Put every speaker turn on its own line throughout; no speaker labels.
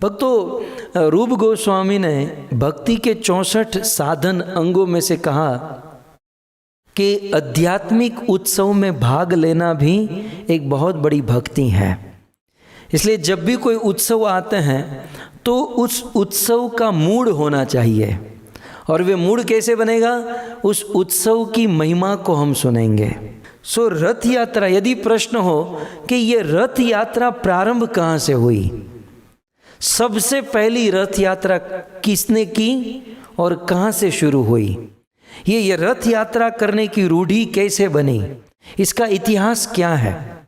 भक्तों, रूप गोस्वामी ने भक्ति के 64 साधन अंगों में से कहा कि आध्यात्मिक उत्सव में भाग लेना भी एक बहुत बड़ी भक्ति है। इसलिए जब भी कोई उत्सव आते हैं तो उस उत्सव का मूड होना चाहिए। और वे मूड कैसे बनेगा? उस उत्सव की महिमा को हम सुनेंगे। सो रथ यात्रा, यदि प्रश्न हो कि ये रथ यात्रा प्रारंभ कहाँ से हुई, सबसे पहली रथ यात्रा किसने की और कहाँ से शुरू हुई, ये रथ यात्रा करने की रूढ़ी कैसे बनी, इसका इतिहास क्या है?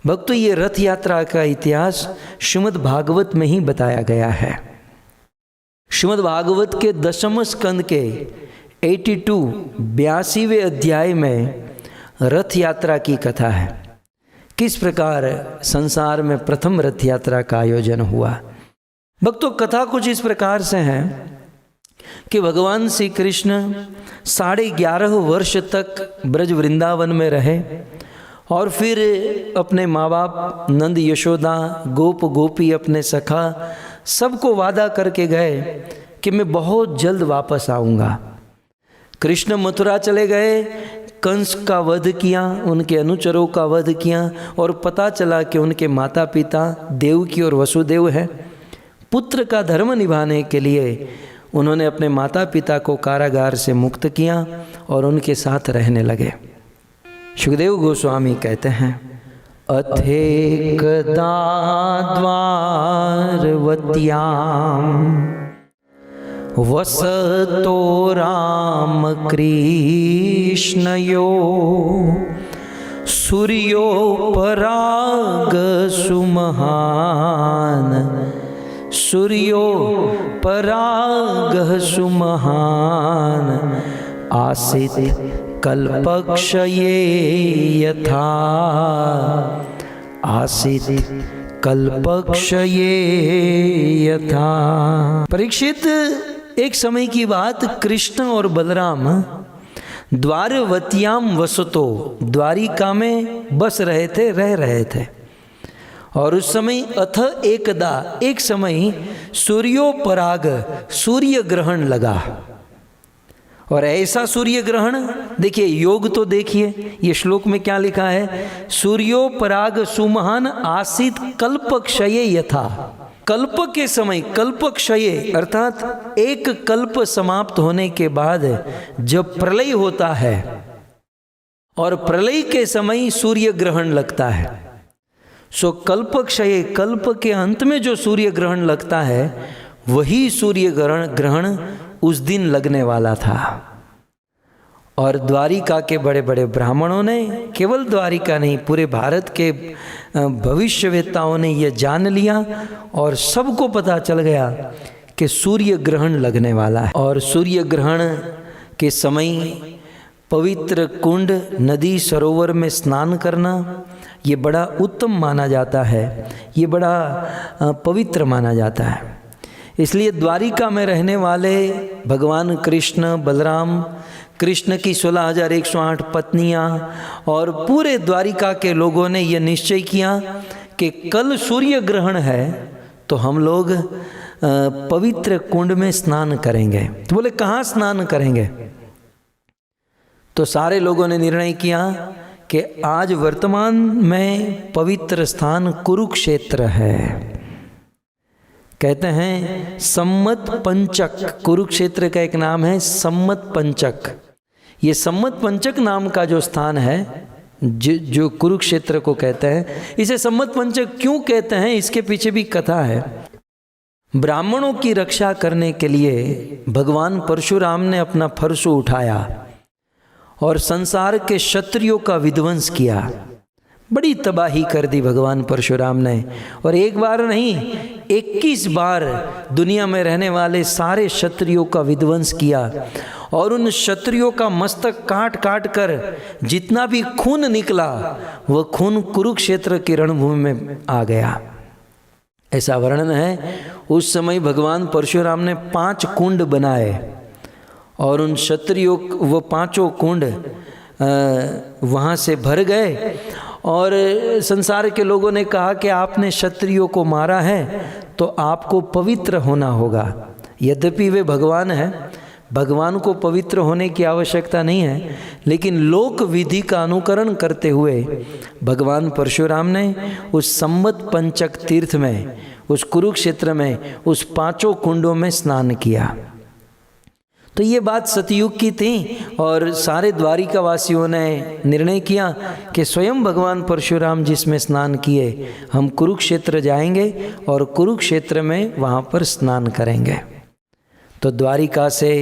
भक्तों, ये रथ यात्रा का इतिहास श्रीमद् भागवत में ही बताया गया है। श्रीमद् भागवत के 10वें स्कंद के 82वें अध्याय में रथ यात्रा की कथा है। किस प्रकार संसार में प्रथम रथ यात्रा का आयोजन हुआ। भक्तों, कथा कुछ इस प्रकार से है कि भगवान श्री कृष्ण 11.5 वर्ष तक ब्रज वृंदावन में रहे और फिर अपने माँ बाप नंद यशोदा गोप गोपी अपने सखा सबको वादा करके गए कि मैं बहुत जल्द वापस आऊँगा। कृष्ण मथुरा चले गए, कंस का वध किया, उनके अनुचरों का वध किया और पता चला कि उनके माता पिता देवकी और वसुदेव हैं। पुत्र का धर्म निभाने के लिए उन्होंने अपने माता पिता को कारागार से मुक्त किया और उनके साथ रहने लगे। सुखदेव गोस्वामी कहते हैं, अथेकदा द्वारवत्यां वसतो राम कृष्णयो सूर्यो पराग सुमहान सूर्यो पराग सुमहान आसित कल्पक्षये यथा आसित कल्पक्षये यथा। परीक्षित, एक समय की बात, कृष्ण और बलराम द्वारवत्याम वसतो, द्वारिका में बस रहे थे, रह रहे थे। और उस समय अथ एकदा, एक समय सूर्योपराग, सूर्य ग्रहण लगा। और ऐसा सूर्य ग्रहण, देखिए योग तो देखिए, ये श्लोक में क्या लिखा है, सूर्योपराग सुमहान आसित कल्पक्षये यथा। कल्प के समय, कल्पक्षये अर्थात एक कल्प समाप्त होने के बाद जब प्रलय होता है और प्रलय के समय सूर्य ग्रहण लगता है, सो कल्पक्षये, कल्प के अंत में जो सूर्य ग्रहण लगता है वही सूर्य ग्रहण उस दिन लगने वाला था। और द्वारिका के बड़े बड़े ब्राह्मणों ने, केवल द्वारिका नहीं पूरे भारत के भविष्यवेत्ताओं ने यह जान लिया और सबको पता चल गया कि सूर्य ग्रहण लगने वाला है। और सूर्य ग्रहण के समय पवित्र कुंड, नदी, सरोवर में स्नान करना ये बड़ा उत्तम माना जाता है, ये बड़ा पवित्र माना जाता है। इसलिए द्वारिका में रहने वाले भगवान कृष्ण, बलराम, कृष्ण की 16,108 पत्नियां और पूरे द्वारिका के लोगों ने यह निश्चय किया कि कल सूर्य ग्रहण है तो हम लोग पवित्र कुंड में स्नान करेंगे। तो बोले कहाँ स्नान करेंगे? तो सारे लोगों ने निर्णय किया कि आज वर्तमान में पवित्र स्थान कुरुक्षेत्र है। कहते हैं सम्मत पंचक, कुरुक्षेत्र का एक नाम है सम्मत पंचक। ये सम्मत पंचक नाम का जो स्थान है, जो कुरुक्षेत्र को कहते हैं, इसे सम्मत पंचक क्यों कहते हैं, इसके पीछे भी कथा है। ब्राह्मणों की रक्षा करने के लिए भगवान परशुराम ने अपना फरसु उठाया और संसार के क्षत्रियों का विध्वंस किया। बड़ी तबाही कर दी भगवान परशुराम ने, और एक बार नहीं 21 बार दुनिया में रहने वाले सारे क्षत्रियों का विध्वंस किया। और उन क्षत्रियों का मस्तक काट काट कर जितना भी खून निकला वह खून कुरुक्षेत्र की रणभूमि में आ गया। ऐसा वर्णन है, उस समय भगवान परशुराम ने 5 कुंड बनाए और उन क्षत्रियों वो 5 कुंड वहाँ से भर गए और संसार के लोगों ने कहा कि आपने क्षत्रियों को मारा है तो आपको पवित्र होना होगा। यद्यपि वे भगवान हैं, भगवान को पवित्र होने की आवश्यकता नहीं है, लेकिन लोक विधि का अनुकरण करते हुए भगवान परशुराम ने उस संवत पंचक तीर्थ में, उस कुरुक्षेत्र में, उस 5 कुंडों में स्नान किया। तो ये बात सतयुग की थी और सारे द्वारिका वासियों ने निर्णय किया कि स्वयं भगवान परशुराम जिसमें स्नान किए, हम कुरुक्षेत्र जाएंगे और कुरुक्षेत्र में वहाँ पर स्नान करेंगे। तो द्वारिका से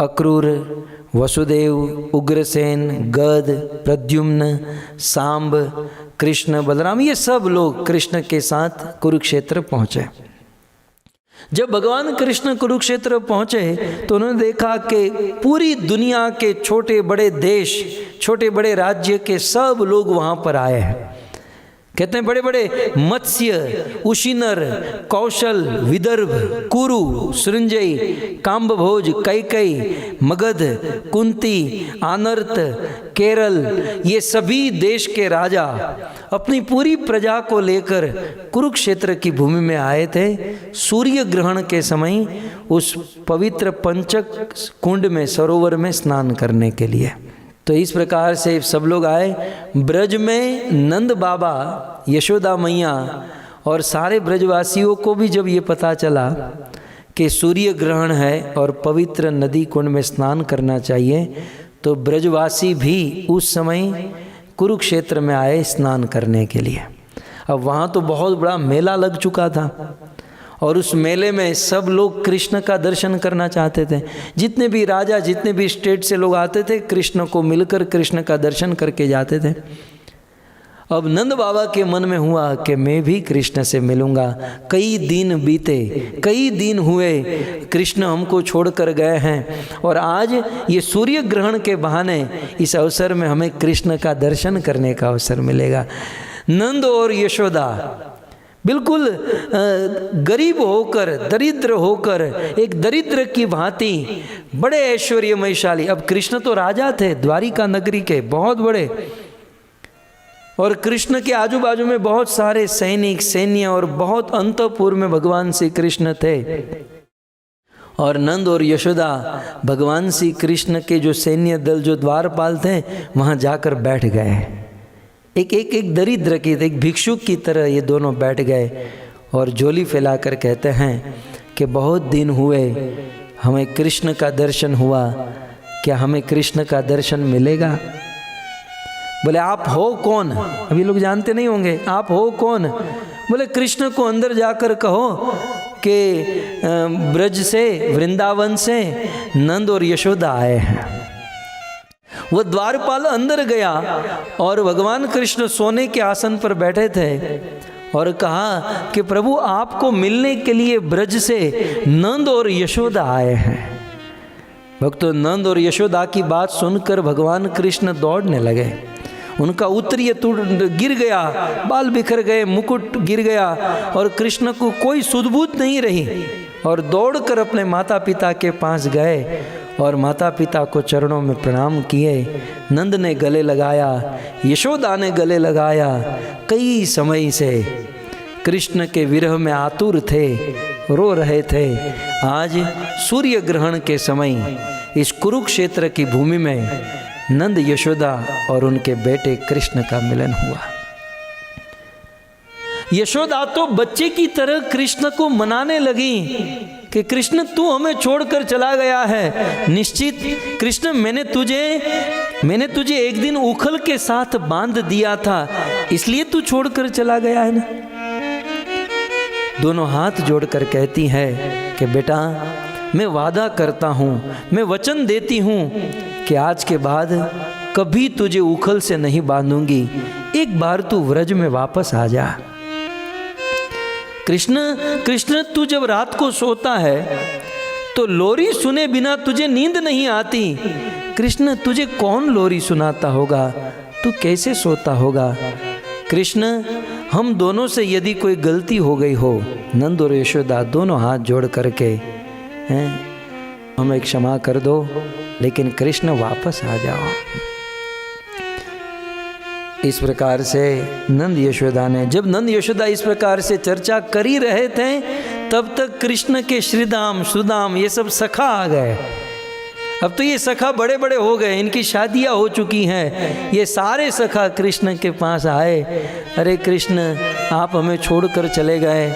अक्रूर, वसुदेव, उग्रसेन, गद, प्रद्युम्न, सांब, कृष्ण, बलराम, ये सब लोग कृष्ण के साथ कुरुक्षेत्र पहुँचे। जब भगवान कृष्ण कुरुक्षेत्र पहुँचे तो उन्होंने देखा कि पूरी दुनिया के छोटे बड़े देश, छोटे बड़े राज्य के सब लोग वहाँ पर आए हैं। कहते हैं बड़े बड़े मत्स्य, उशिनर, कौशल, विदर्भ, कुरु, सृंजय, काम्बभोज, कैकई, मगध, कुंती, आनर्त, केरल, ये सभी देश के राजा अपनी पूरी प्रजा को लेकर कुरुक्षेत्र की भूमि में आए थे सूर्य ग्रहण के समय उस पवित्र पंचक कुंड में, सरोवर में स्नान करने के लिए। तो इस प्रकार से सब लोग आए। ब्रज में नंद बाबा, यशोदा मैया और सारे ब्रजवासियों को भी जब ये पता चला कि सूर्य ग्रहण है और पवित्र नदी कुंड में स्नान करना चाहिए, तो ब्रजवासी भी उस समय कुरुक्षेत्र में आए स्नान करने के लिए। अब वहाँ तो बहुत बड़ा मेला लग चुका था और उस मेले में सब लोग कृष्ण का दर्शन करना चाहते थे। जितने भी राजा, जितने भी स्टेट से लोग आते थे, कृष्ण को मिलकर कृष्ण का दर्शन करके जाते थे। अब नंद बाबा के मन में हुआ कि मैं भी कृष्ण से मिलूंगा। कई दिन बीते, कई दिन हुए, कृष्ण हमको छोड़कर गए हैं और आज ये सूर्य ग्रहण के बहाने इस अवसर में हमें कृष्ण का दर्शन करने का अवसर मिलेगा। नंद और यशोदा बिल्कुल गरीब होकर, दरिद्र होकर, एक दरिद्र की भांति बड़े ऐश्वर्यमयशाली। अब कृष्ण तो राजा थे द्वारिका नगरी के, बहुत बड़े, और कृष्ण के आजू बाजू में बहुत सारे सैनिक, सैन्य और बहुत अंतपुर में भगवान श्री कृष्ण थे। और नंद और यशोदा भगवान श्री कृष्ण के जो सैन्य दल, जो द्वारपाल थे, वहाँ जाकर बैठ गए। एक दरिद्र की, एक भिक्षुक की तरह ये दोनों बैठ गए और झोली फैलाकर कहते हैं कि बहुत दिन हुए हमें कृष्ण का दर्शन हुआ, क्या हमें कृष्ण का दर्शन मिलेगा? बोले आप हो कौन? अभी लोग जानते नहीं होंगे, आप हो कौन? बोले कृष्ण को अंदर जाकर कहो कि ब्रज से, वृंदावन से नंद और यशोदा आए हैं। वो द्वारपाल अंदर गया और भगवान कृष्ण सोने के आसन पर बैठे थे और कहा कि प्रभु आपको मिलने के लिए ब्रज से नंद और यशोदा आए हैं। भक्तों, नंद और यशोदा की बात सुनकर भगवान कृष्ण दौड़ने लगे। उनका उत्तरीय गिर गया, बाल बिखर गए, मुकुट गिर गया और कृष्ण को कोई सुध-बूध नहीं रही और दौड़कर अपने माता पिता के पास गए और माता पिता को चरणों में प्रणाम किए। नंद ने गले लगाया, यशोदा ने गले लगाया। कई समय से कृष्ण के विरह में आतुर थे, रो रहे थे। आज सूर्य ग्रहण के समय इस कुरुक्षेत्र की भूमि में नंद, यशोदा और उनके बेटे कृष्ण का मिलन हुआ। यशोदा तो बच्चे की तरह कृष्ण को मनाने लगी कि कृष्ण तू हमें छोड़कर चला गया है। निश्चित कृष्ण, मैंने तुझे एक दिन उखल के साथ बांध दिया था, इसलिए तू छोड़कर चला गया है ना। दोनों हाथ जोड़कर कहती है कि बेटा मैं वादा करता हूँ, मैं वचन देती हूँ कि आज के बाद कभी तुझे उखल से नहीं बांधूंगी। एक बार तू व्रज में वापस आ जा। कृष्ण तू जब रात को सोता है तो लोरी सुने बिना तुझे नींद नहीं आती। कृष्ण तुझे कौन लोरी सुनाता होगा, तू कैसे सोता होगा? कृष्ण हम दोनों से यदि कोई गलती हो गई हो, नंद और यशोदा दोनों हाथ जोड़ करके हमें क्षमा कर दो, लेकिन कृष्ण वापस आ जाओ। इस प्रकार से नंद यशोदा ने, जब नंद यशोदा इस प्रकार से चर्चा कर ही रहे थे, तब तक कृष्ण के श्रीदाम सुदाम ये सब सखा आ गए। अब तो ये सखा बड़े बड़े हो गए, इनकी शादियां हो चुकी हैं। ये सारे सखा कृष्ण के पास आए, अरे कृष्ण आप हमें छोड़कर चले गए,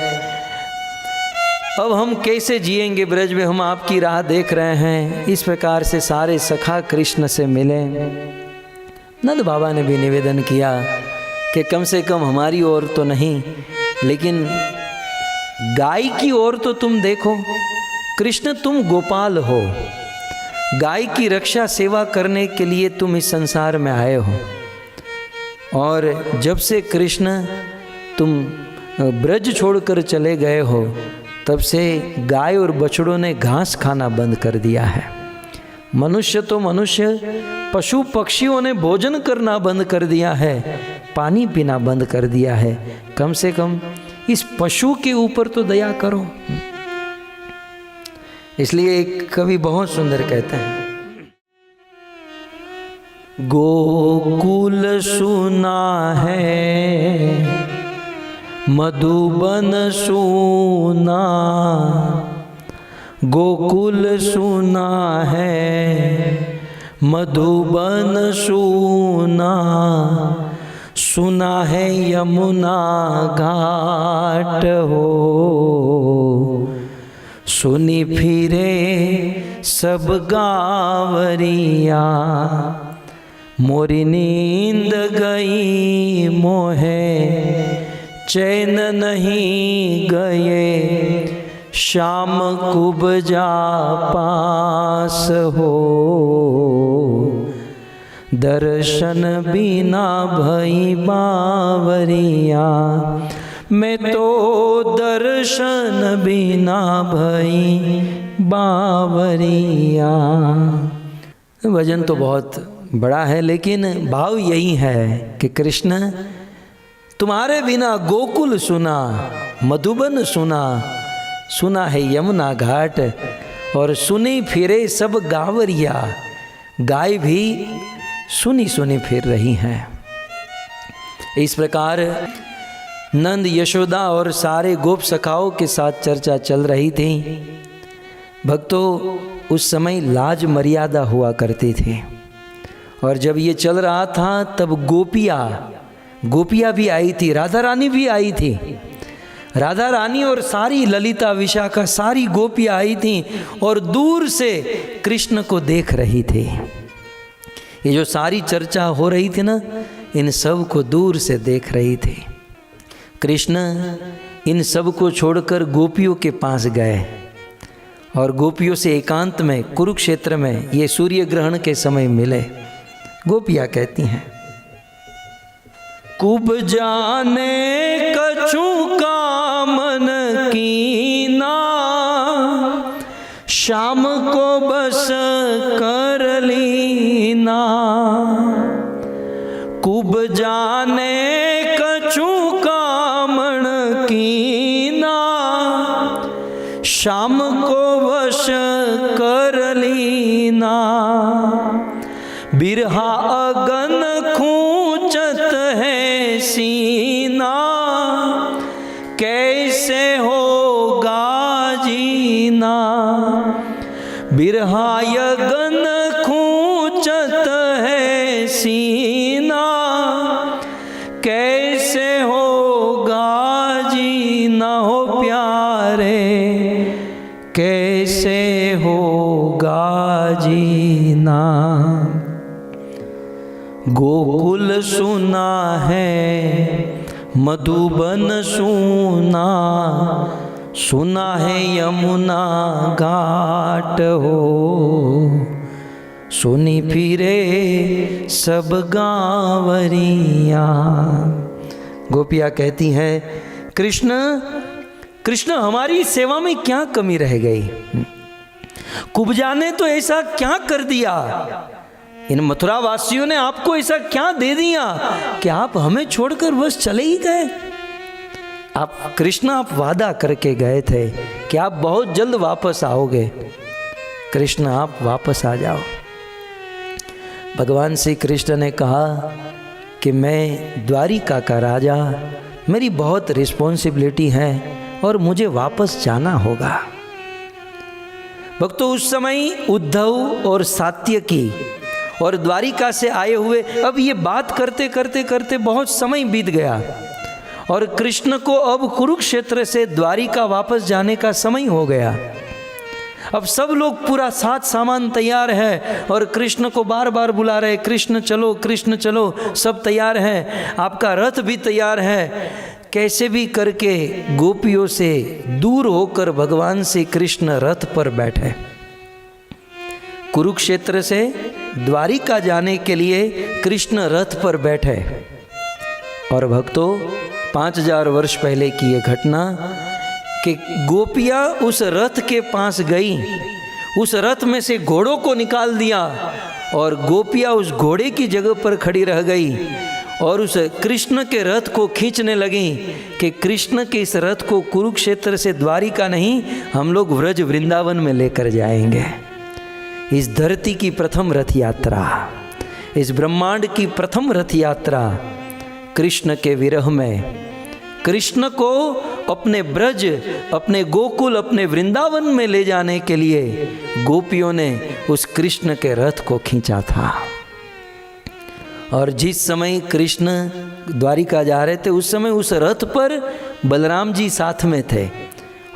अब हम कैसे जिएंगे ब्रज में, हम आपकी राह देख रहे हैं। इस प्रकार से सारे सखा कृष्ण से मिले। नंद बाबा ने भी निवेदन किया कि कम से कम हमारी ओर तो नहीं, लेकिन गाय की ओर तो तुम देखो। कृष्ण तुम गोपाल हो, गाय की रक्षा सेवा करने के लिए तुम इस संसार में आए हो, और जब से कृष्ण तुम ब्रज छोड़कर चले गए हो, तब से गाय और बछड़ों ने घास खाना बंद कर दिया है। मनुष्य तो मनुष्य, पशु पक्षियों ने भोजन करना बंद कर दिया है, पानी पीना बंद कर दिया है। कम से कम इस पशु के ऊपर तो दया करो। इसलिए एक कवि बहुत सुंदर कहते हैं, गोकुल सुना है मधुबन सुना, गोकुल सुना है मधुबन सुना, सुना है यमुना घाट हो, सुनी फिरे सब गावरिया, मोरी नींद गई मोहे चैन नहीं गए, श्याम कुबजा पास हो, दर्शन बिना भई बावरिया, मैं तो दर्शन बिना भई बावरिया। भजन तो बहुत बड़ा है, लेकिन भाव यही है कि कृष्ण तुम्हारे बिना गोकुल सुना, मधुबन सुना, सुना है यमुना घाट, और सुनी फिरे सब गावरिया, गाय भी सुनी सुनी फिर रही हैं। इस प्रकार नंद यशोदा और सारे गोप सखाओं के साथ चर्चा चल रही थी। भक्तों, उस समय लाज मर्यादा हुआ करती थी, और जब ये चल रहा था तब गोपियाँ भी आई थी, राधा रानी भी आई थी। राधा रानी और सारी ललिता विशाखा सारी गोपियाँ आई थी, और दूर से कृष्ण को देख रही थी। ये जो सारी चर्चा हो रही थी ना, इन सब को दूर से देख रही थी। कृष्ण इन सब को छोड़कर गोपियों के पास गए, और गोपियों से एकांत में कुरुक्षेत्र में ये सूर्य ग्रहण के समय मिले। गोपियाँ कहती हैं, कुब जाने कछु कामन कीना, शाम को बस कर लीना, कुब जाने कछु कामन कीना, शाम को वश कर लीना, बिरहा अगन खूंचत है सीना, कैसे होगा जीना, बिरहा अगन खूंचत है सीना, कैसे होगा जीना हो प्यारे, कैसे होगा जीना। गोकुल सुना है मधुबन सुना, सुना है यमुना घाट हो, सुनी फिरे सब गावरिया। गोपियाँ कहती हैं, कृष्ण हमारी सेवा में क्या कमी रह गई? कुब्जा ने तो ऐसा क्या कर दिया? इन मथुरा वासियों ने आपको ऐसा क्या दे दिया कि आप हमें छोड़कर बस चले ही गए? आप कृष्ण, आप वादा करके गए थे कि आप बहुत जल्द वापस आओगे। कृष्ण, आप वापस आ जाओ। भगवान श्री कृष्ण ने कहा, कि मैं द्वारिका का राजा, मेरी बहुत रिस्पॉन्सिबिलिटी है और मुझे वापस जाना होगा। भक्तों, उस समय उद्धव और सात्यकी और द्वारिका से आए हुए अब ये बात करते करते करते बहुत समय बीत गया और कृष्ण को अब कुरुक्षेत्र से द्वारिका वापस जाने का समय हो गया। अब सब लोग पूरा साथ सामान तैयार है और कृष्ण को बार बार बुला रहे, कृष्ण चलो, कृष्ण चलो, सब तैयार है, आपका रथ भी तैयार है। कैसे भी करके गोपियों से दूर होकर भगवान श्री कृष्ण रथ पर बैठे। कुरुक्षेत्र से द्वारिका जाने के लिए कृष्ण रथ पर बैठे। और भक्तों, 5000 वर्ष पहले की ये घटना कि गोपियाँ उस रथ के पास गई, उस रथ में से घोड़ों को निकाल दिया और गोपियाँ उस घोड़े की जगह पर खड़ी रह गई और उस कृष्ण के रथ को खींचने लगी कि कृष्ण के इस रथ को कुरुक्षेत्र से द्वारिका नहीं, हम लोग व्रज वृंदावन में लेकर जाएंगे। इस धरती की प्रथम रथ यात्रा, इस ब्रह्मांड की प्रथम रथ यात्रा कृष्ण के विरह में, कृष्ण को अपने ब्रज, अपने गोकुल, अपने वृंदावन में ले जाने के लिए गोपियों ने उस कृष्ण के रथ को खींचा था। और जिस समय कृष्ण द्वारिका जा रहे थे उस समय उस रथ पर बलराम जी साथ में थे।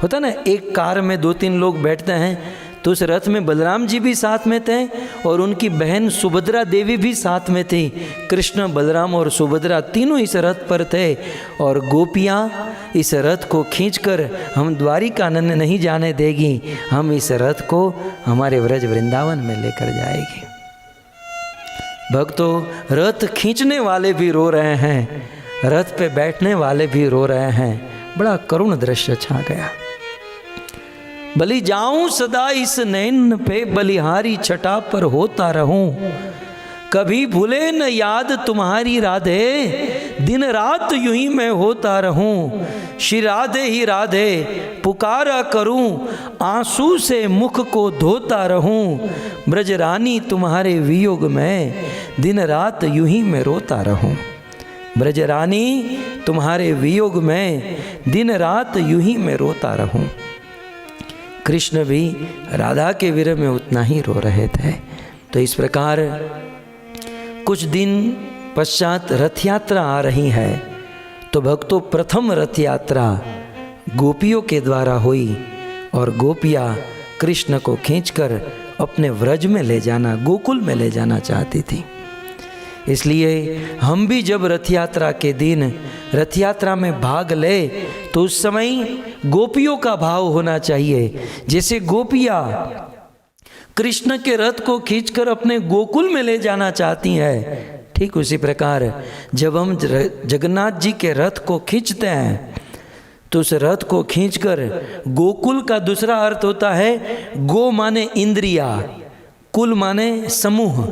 होता ना, एक कार में 2-3 लोग बैठते हैं, तो उस रथ में बलराम जी भी साथ में थे और उनकी बहन सुभद्रा देवी भी साथ में थी। कृष्ण, बलराम और सुभद्रा तीनों इस रथ पर थे और गोपियाँ इस रथ को खींचकर हम द्वारिका नहीं जाने देगी, हम इस रथ को हमारे व्रज वृंदावन में लेकर जाएगी। भक्तों, रथ खींचने वाले भी रो रहे हैं, रथ पे बैठने वाले भी रो रहे हैं। बड़ा करुण दृश्य छा गया। बलि जाऊं सदा इस नैन पे, बलिहारी छटा पर होता रहूं, कभी भूले न याद तुम्हारी राधे, दिन रात यूं ही मैं होता रहूं, श्री राधे ही राधे पुकारा करूं, आंसू से मुख को धोता रहूं, ब्रज रानी तुम्हारे वियोग में, दिन रात यूं ही मैं रोता रहूं। ब्रज रानी तुम्हारे वियोग में, दिन रात यूं ही मैं रोता रहूं। कृष्ण भी राधा के विरह में उतना ही रो रहे थे। तो इस प्रकार कुछ दिन पश्चात रथ यात्रा आ रही है। तो भक्तों, प्रथम रथ यात्रा गोपियों के द्वारा हुई और गोपियाँ कृष्ण को खींचकर अपने व्रज में ले जाना, गोकुल में ले जाना चाहती थी। इसलिए हम भी जब रथ यात्रा के दिन रथ यात्रा में भाग ले तो उस समय गोपियों का भाव होना चाहिए। जैसे गोपियाँ कृष्ण के रथ को खींचकर अपने गोकुल में ले जाना चाहती हैं, ठीक उसी प्रकार जब हम जगन्नाथ जी के रथ को खींचते हैं तो उस रथ को खींचकर, गोकुल का दूसरा अर्थ होता है गो माने इंद्रिया, कुल माने समूह।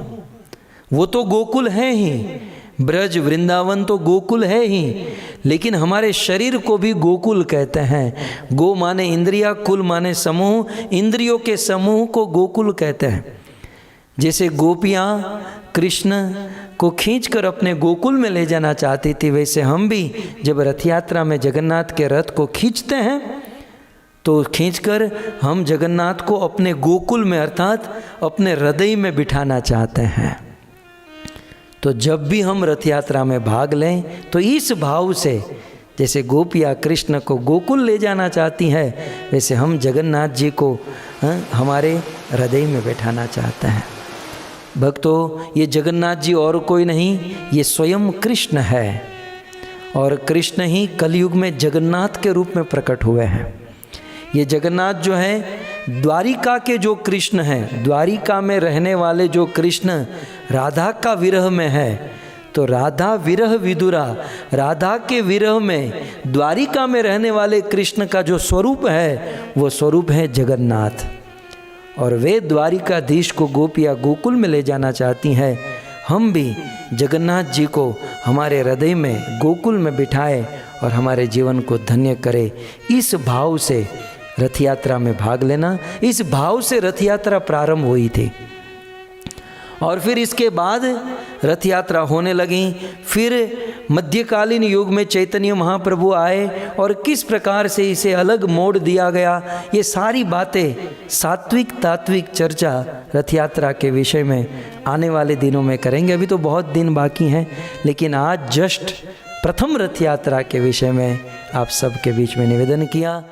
वो तो गोकुल है ही, ब्रज वृंदावन तो गोकुल है ही, लेकिन हमारे शरीर को भी गोकुल कहते हैं। गो माने इंद्रिया, कुल माने समूह, इंद्रियों के समूह को गोकुल कहते हैं। जैसे गोपियाँ कृष्ण को खींचकर अपने गोकुल में ले जाना चाहती थी, वैसे हम भी जब रथ यात्रा में जगन्नाथ के रथ को खींचते हैं तो खींचकर हम जगन्नाथ को अपने गोकुल में अर्थात अपने हृदय में बिठाना चाहते हैं। तो जब भी हम रथ यात्रा में भाग लें तो इस भाव से, जैसे गोपियाँ कृष्ण को गोकुल ले जाना चाहती हैं, वैसे हम जगन्नाथ जी को हमारे हृदय में बैठाना चाहते हैं। भक्तों, ये जगन्नाथ जी और कोई नहीं, ये स्वयं कृष्ण है और कृष्ण ही कलयुग में जगन्नाथ के रूप में प्रकट हुए हैं। ये जगन्नाथ जो है द्वारिका के जो कृष्ण हैं, द्वारिका में रहने वाले जो कृष्ण राधा का विरह में है, तो राधा विरह विदुरा, राधा के विरह में द्वारिका में रहने वाले कृष्ण का जो स्वरूप है वो स्वरूप है जगन्नाथ। और वे द्वारिकाधीश को गोपियाँ गोकुल में ले जाना चाहती हैं। हम भी जगन्नाथ जी को हमारे हृदय में गोकुल में बिठाए और हमारे जीवन को धन्य करे। इस भाव से रथ यात्रा में भाग लेना, इस भाव से रथ यात्रा प्रारंभ हुई थी। और फिर इसके बाद रथ यात्रा होने लगी। फिर मध्यकालीन युग में चैतन्य महाप्रभु आए और किस प्रकार से इसे अलग मोड़ दिया गया, ये सारी बातें सात्विक तात्विक चर्चा रथ यात्रा के विषय में आने वाले दिनों में करेंगे। अभी तो बहुत दिन बाकी हैं, लेकिन आज जस्ट प्रथम रथ यात्रा के विषय में आप सबके बीच में निवेदन किया।